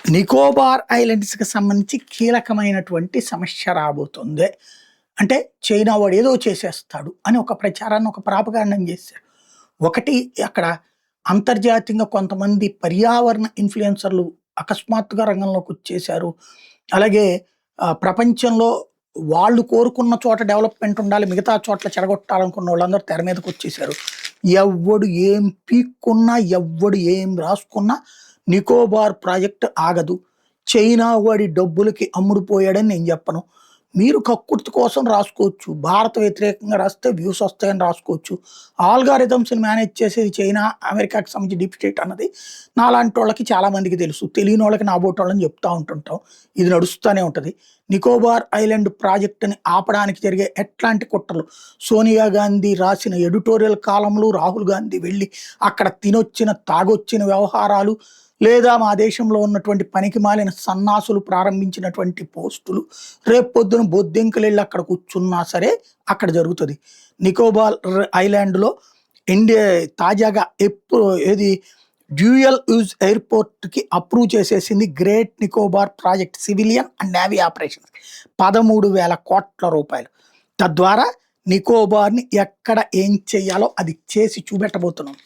నికోబార్ ఐలాండ్స్‌కి సంబంధించి కీలకమైనటువంటి సమస్య రాబోతుంది. అంటే చైనా వాడు ఏదో చేసేస్తాడు అని ఒక ప్రచారాన్ని, ఒక ప్రాపగాండాని చేశారు. ఒకటి అక్కడ అంతర్జాతీయంగా కొంతమంది పర్యావరణ ఇన్‌ఫ్లుయెన్సర్‌లు అకస్మాత్తుగా రంగంలోకొచ్చేశారు. అలాగే ప్రపంచంలో వాళ్ళు కోరుకున్న చోట డెవలప్‌మెంట్ ఉండాలి. మిగతా చోట్ల చెడగొట్టాలనుకున్న వాళ్ళందరూ తెర మీదకొచ్చేశారు. ఎవ్వడు ఏం పీక్కున్నా, ఎవ్వడు ఏం రాసుకున్నా నికోబార్ ప్రాజెక్ట్ ఆగదు. చైనా వాడి డబ్బులకి అమ్ముడుపోయాడని నేను చెప్పను. మీరు కక్కుర్తి కోసం రాసుకోవచ్చు. భారత వ్యతిరేకంగా రాస్తే వ్యూస్ వస్తాయని రాసుకోవచ్చు. ఆల్గారిథమ్స్‌ని మేనేజ్ చేసేది చైనా, అమెరికాకి సంబంధించి డీప్ స్టేట్ అన్నది నాలాంటోళ్ళకి చాలామందికి తెలుసు. తెలియనోళ్ళకి నాబోటోళ్ళని చెప్తా ఉంటుంటాం. ఇది నడుస్తూనే ఉంటది. నికోబార్ ఐలాండ్ ప్రాజెక్ట్‌ని ఆపడానికి జరిగే ఎట్లాంటి కుట్రలు, సోనియా గాంధీ రాసిన ఎడిటోరియల్ కాలమ్‌లు, రాహుల్ గాంధీ వెళ్లి అక్కడ తినొచ్చిన, తాగొచ్చిన వ్యవహారాలు, లేదా మా దేశంలో ఉన్నటువంటి పనికిమాలిన సన్నాసులు ప్రారంభించినటువంటి పోస్టులు, రేపొద్దున బొద్దింకలెళ్ళి అక్కడ కూర్చున్నా సరే అక్కడ జరుగుతది. నికోబార్ ఐలాండ్‌లో ఇండియా తాజాగా ఏది డ్యూయల్ యూజ్ ఎయిర్‌పోర్ట్‌కి అప్రూవ్ చేసేసింది great Nicobar project civilian and navy operations. 13,000 కోట్ల రూపాయలు. తద్వారా నికోబార్‌ని ఎక్కడ ఏం చేయాలో అది చేసి చూపెట్టబోతున్నాం.